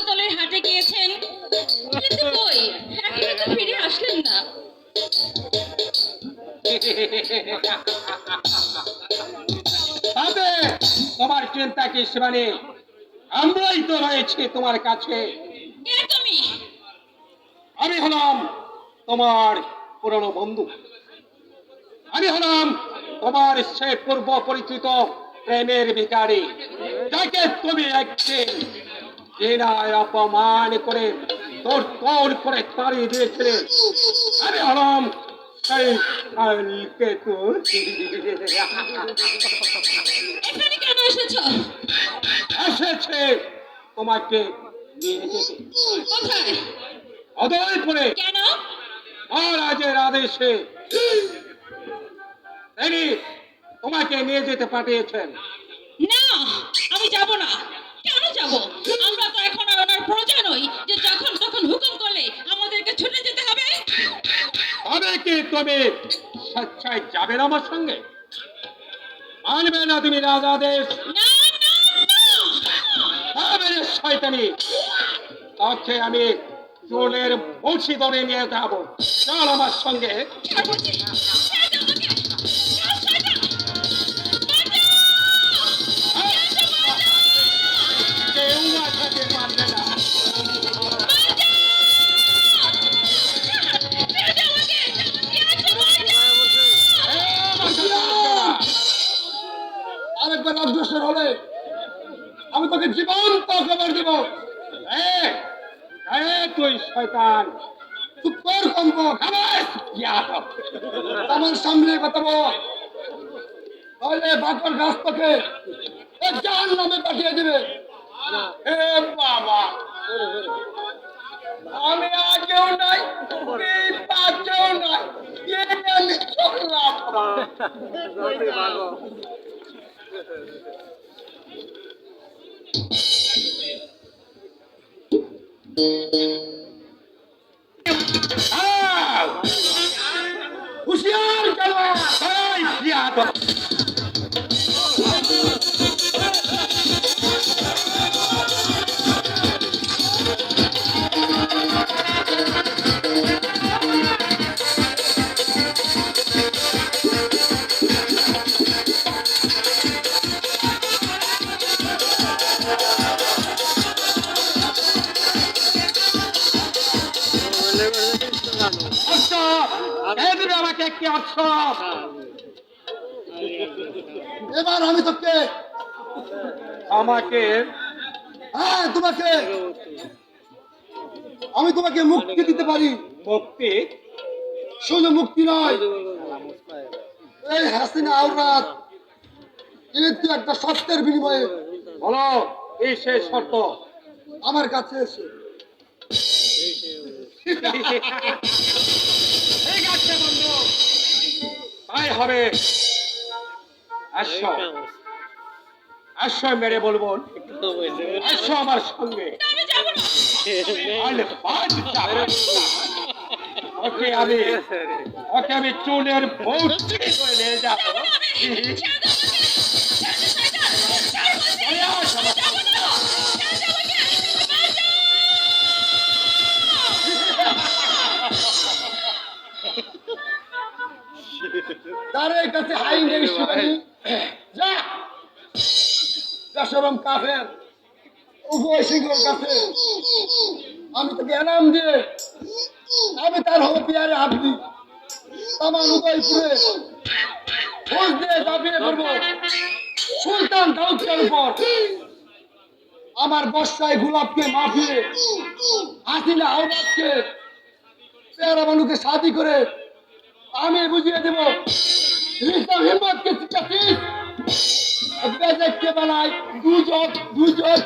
তলের হাটে গিয়েছেন, কিন্তু কই এখনো তো ফিরে আসলেন না। তবে তোমার চিন্তা কি শিবানী, আমরাই তো রয়েছি তোমার কাছে। কে তুমি? আমি হলাম তোমার পুরনো বন্ধু। আমি হলাম তোমার সে পূর্ব পরিচিত প্রেমের ভিখারি, যাকে তুমি একদিন ঘৃণায় অপমান করে তোর তোর করে তাড়িয়ে দিয়েছিলে। আমি হলাম সেই কেতু। এখানে কেন এসেছো? এসেছে তোমাকে নিয়ে যেতে কোথায়? উদয়পুরে কেন? মহারাজের আদেশে তিনি তোমাকে নিয়ে যেতে পাঠিয়েছেন। না, আমি যাব না। কেন যাব? আমরা তো এখন আর ওনার প্রজা নই যে যখন তখন হুকুম করলে আমাদেরকে ছুটে যেতে হবে। তবে কি তুমি স্বেচ্ছায় যাবে না আমার সঙ্গে? মানবে না তুমি রাজাদেশ? না, না, না। তবে শয়তানি, তাকে আমি চুলের বলছি ধরে নিয়ে যাবো। চল আমার সঙ্গে। ছাড় বলছি। ছেড়ে দাও আমাকে। ছাড়, শয়তান। কেউ মাথাতে পারবে না। আরেকবার অগ্রসর হলে আমি তোকে জীবন্ত খবর দেব। তুই শয়তান, তুই তোর কম্প খাবার আমার সামনে বাতাবো, তাহলে বাকর গাছ তোকে জাহান নামে পাঠিয়ে দিবে। হে বাবা, আমি আগেও নাই, এই পাঁচেও নাই, আমি চললাম। হুশিয়ার চলো, আমাকে একটি অক্ষর। এবার আমি তোকে আমাকে হ্যাঁ তোমাকে আমি তোমাকে মুক্তি দিতে পারি। মুক্তি? শুধু মুক্তি নয়, এই হাসিনা আওরাত কিন্তু একটা শর্তের বিনিময়ে। বলো, এই সেই শর্ত। আমার কাছে এসে ঠিক আছে বন্ধু, তাই হবে। আসো আসো মেরে বলবো, আসো আমার সঙ্গে। আমি যাব না। আরে বাদ যাবে না। ওকে আমি চুলের বউট করে নিয়ে যাবো। যাব না আমি। ছেড়ে দাও আমাকে। ছেড়ে দে, শয়তান। ছাড় বলছি। আরে আস আমার যাব না। ছেড়ে দাও আমাকে। বাঁচাও। তার কাছে হাই নেই শিবানী। যা দশরম কাফের উভয় সিংহর কাছে আমি তোকে এনাম দিয়ে আমি তার হতিয়ারে হাত দিই। আমার উদয়পুরে খোঁজ দিয়ে দাবিয়ে করবো সুলতান দাউদের উপর। আমার বর্ষায় গোলাপকে মাফিয়ে হাসিনা আওলাদকে পেয়ারা মানুষকে শাদি করে আমি বুঝিয়ে দেব ইসলাম হিম্মতকে শিক্ষার্থী বেজেককে বানায় দুজন দুজন